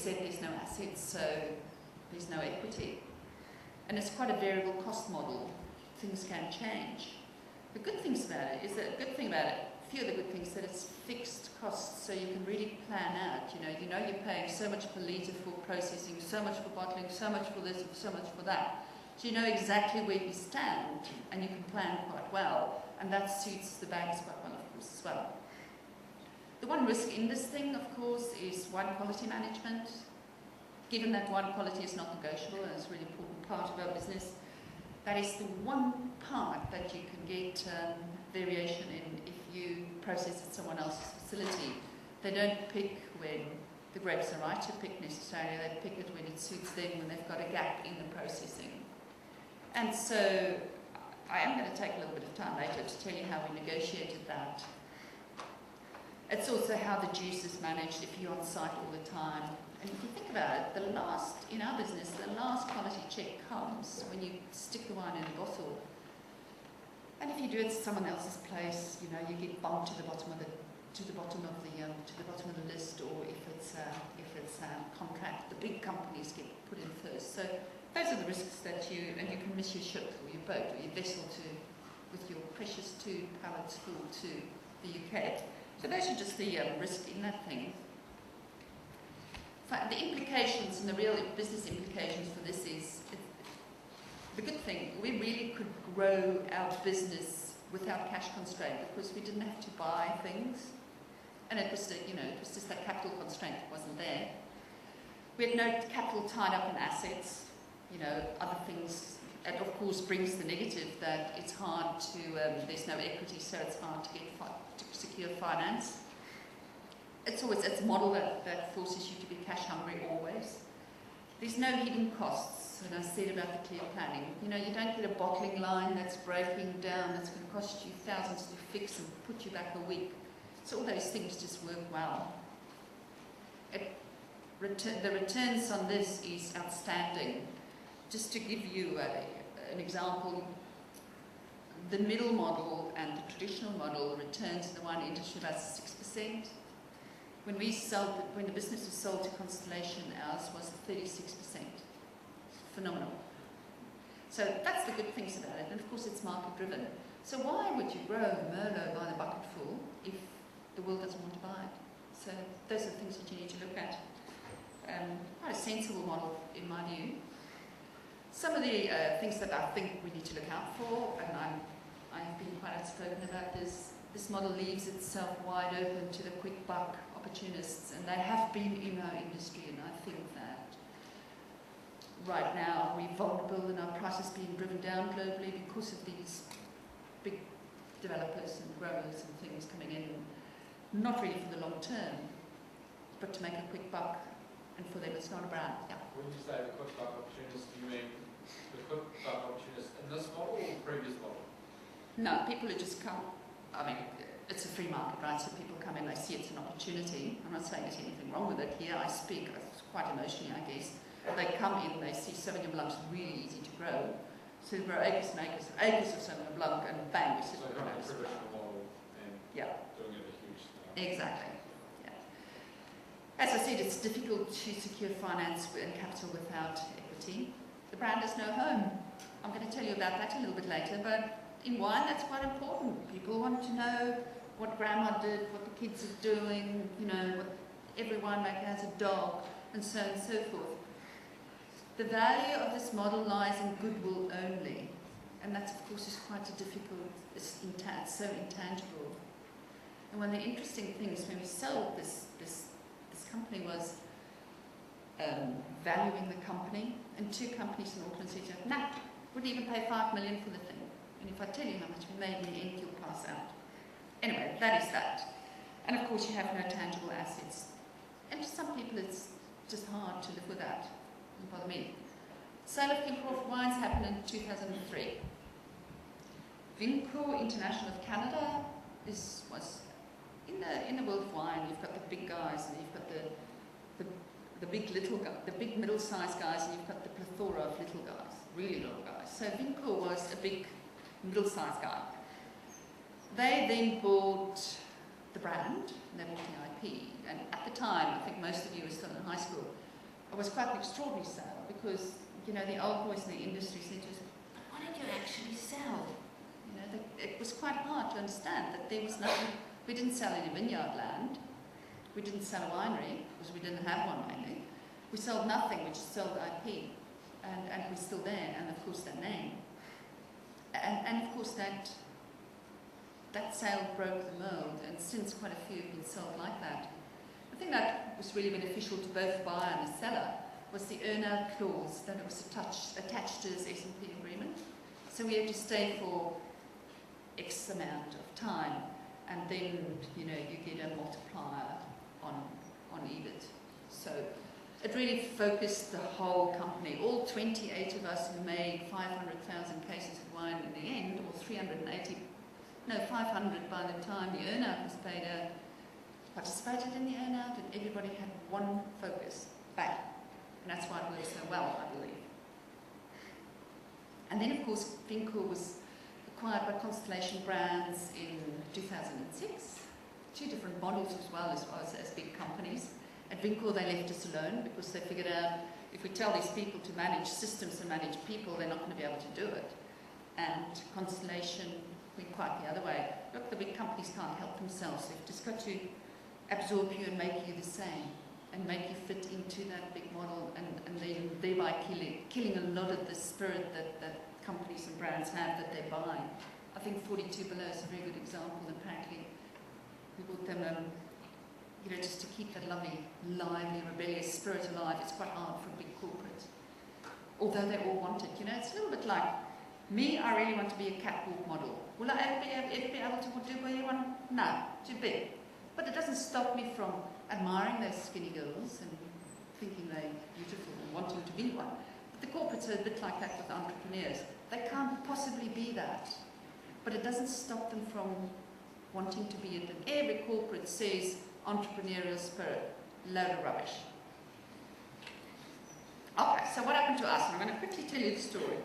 said, there's no assets, so there's no equity. And it's quite a variable cost model. Things can change. The good things about it is that, a few of the good things, that it's fixed costs, so you can really plan out. You know you're paying so much per litre for processing, so much for bottling, so much for this, so much for that. So you know exactly where you stand, and you can plan quite well, and that suits the banks quite well, of course, as well. The one risk in this thing, of course, is wine quality management. Given that wine quality is not negotiable and it's a really important part of our business, that is the one part that you can get variation in if you process at someone else's facility. They don't pick when the grapes are right to pick necessarily, they pick it when it suits them, when they've got a gap in the processing. And so I am going to take a little bit of time later to tell you how we negotiated that. It's also how the juice is managed if you're on site all the time. And if you think about it, in our business, the last quality check comes when you stick the wine in a bottle. And if you do it at someone else's place, you get bumped to the bottom of the list, or if it's contract, the big companies get put in first. So those are the risks that you can miss your ship or your boat or your vessel with your precious 2 pallets full to the UK. So those are just the risk in that thing. The implications and the real business implications for this is, the good thing, we really could grow our business without cash constraint because we didn't have to buy things. And it was, it was just that capital constraint wasn't there. We had no capital tied up in assets, other things. It of course brings the negative that it's hard to, there's no equity, so it's hard to secure finance. It's a model that forces you to be cash hungry always. There's no hidden costs, and I said about the clear planning. You don't get a bottling line that's breaking down, that's going to cost you thousands to fix and put you back a week. So all those things just work well. The returns on this is outstanding. Just to give you an example, the middle model and the traditional model returns in the wine industry about 6%. When the business was sold to Constellation, ours was 36%. Phenomenal. So that's the good things about it, and of course it's market driven. So why would you grow Merlot by the bucketful if the world doesn't want to buy it? So those are the things that you need to look at. Quite a sensible model in my view. Some of the things that I think we need to look out for, and I've been quite outspoken about this, this model leaves itself wide open to the quick buck opportunists, and they have been in our industry, and I think that right now we're vulnerable and our prices being driven down globally because of these big developers and growers and things coming in, not really for the long term, but to make a quick buck, and for them it's not a brand. Yeah. When you say the quick buck opportunists, do you mean the quick buck opportunists in this model or the previous model? No, people who just come, it's a free market, right? So people come in, they see it's an opportunity. I'm not saying there's anything wrong with it. Here I speak quite emotionally, I guess. They come in, they see Sauvignon Blanc's really easy to grow. So they grow acres and acres of Sauvignon Blanc, and bang, we sit on a traditional model and doing it a huge scale. Exactly. Yeah. As I said, it's difficult to secure finance and capital without equity. The brand has no home. I'm going to tell you about that a little bit later, but in wine, that's quite important. People want to know what grandma did, what the kids are doing, what every winemaker has a dog, and so on and so forth. The value of this model lies in goodwill only, and that, of course, is quite a difficult, it's so intangible. And one of the interesting things when we sold this company was valuing the company, and 2 companies in Auckland said, nah, wouldn't even pay $5 million for the thing. And if I tell you how much we made in the end, you'll pass out. Anyway, that is that. And of course, you have no tangible assets. And for some people, it's just hard to live with that. Doesn't bother me. Sale of King Crawford wines happened in 2003. Vinco International of Canada was in the world of wine. You've got the big guys, and you've got the big little guys, the big middle-sized guys, and you've got the plethora of little guys, really little guys. So Vinco was a big middle-sized guy. They then bought the brand, and they bought the IP. And at the time, I think most of you were still in high school, it was quite an extraordinary sale because, you know, the old boys in the industry said to us, "What did you actually sell?" You know, it was quite hard to understand that there was nothing. We didn't sell any vineyard land. We didn't sell a winery because we didn't have one mainly. We sold nothing. We just sold IP, and we're still there. And of course that name, and of course that sale broke the mold. And since quite a few have been sold like that, I think that was really beneficial to both the buyer and the seller. Was the earn-out clause that was attached to this S&P agreement. So we had to stay for X amount of time, and then, you know, you get a multiplier on EBIT. So it really focused the whole company. All 28 of us who made 500,000 cases of wine in the end, or 500 by the time the earn-out was paid out, participated in the earn-out, and everybody had one focus, bang. And that's why it worked so well, I believe. And then, of course, Vincourt was acquired by Constellation Brands in 2006. 2 different models as well as big companies. At Vincourt, they left us alone because they figured out if we tell these people to manage systems and manage people, they're not going to be able to do it. And Constellation went quite the other way. Look, the big companies can't help themselves. They've just got to absorb you and make you the same, and make you fit into that big model, and then thereby killing a lot of the spirit that companies and brands have that they buy. I think 42 Below is a very good example. Apparently, we bought them, you know, just to keep that lovely, lively, rebellious spirit alive. It's quite hard for a big corporate, although they all want it. You know, it's a little bit like me. I really want to be a catwalk model. Will I ever be able to do what you want? No, too big. But it doesn't stop me from admiring those skinny girls and thinking they're beautiful and wanting to be one. But the corporates are a bit like that with entrepreneurs. They can't possibly be that. But it doesn't stop them from wanting to be it. And every corporate says entrepreneurial spirit, load of rubbish. Okay, so what happened to us? And I'm going to quickly tell you the story.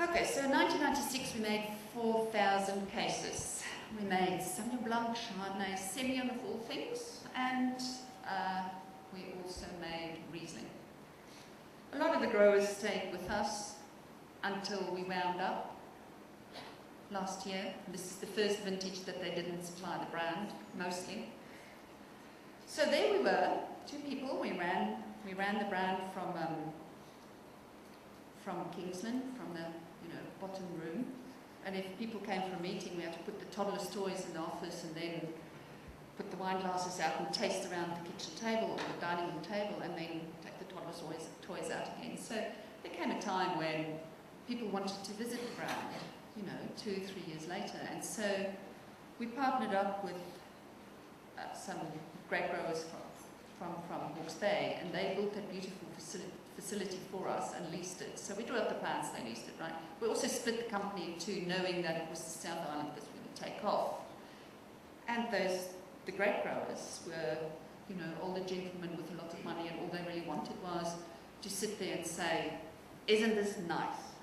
Okay, so in 1996 we made 4,000 cases. We made Sauvignon Blanc, Chardonnay, Semillon of all things, and we also made Riesling. A lot of the growers stayed with us until we wound up last year. This is the first vintage that they didn't supply the brand, mostly. So there we were, 2 people. We ran the brand from Kingsland, from the bottom room. And if people came for a meeting, we had to put the toddler's toys in the office and then put the wine glasses out and taste around the kitchen table or the dining room table, and then take the toddler's toys out again. So there came a time when people wanted to visit the brand, 2 or 3 years later. And so we partnered up with some great growers from Hawke's Bay, and they built that beautiful facility for us and leased it. So we drew up the plans, they leased it, right? We also split the company in 2, knowing that it was the South Island that was going to take off. And the great growers were, older gentlemen with a lot of money, and all they really wanted was to sit there and say, "Isn't this nice?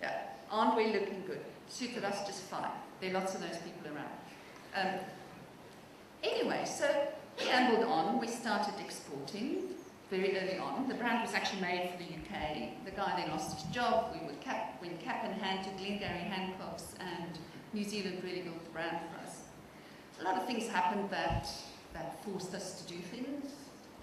Yeah, aren't we looking good?" Suited us just fine. There are lots of those people around. Anyway, so we ambled on. We started exporting very early on. The brand was actually made for the UK. The guy then lost his job. We went cap in hand to Glengarry Hancocks, and New Zealand really built the brand for us. A lot of things happened that forced us to do things.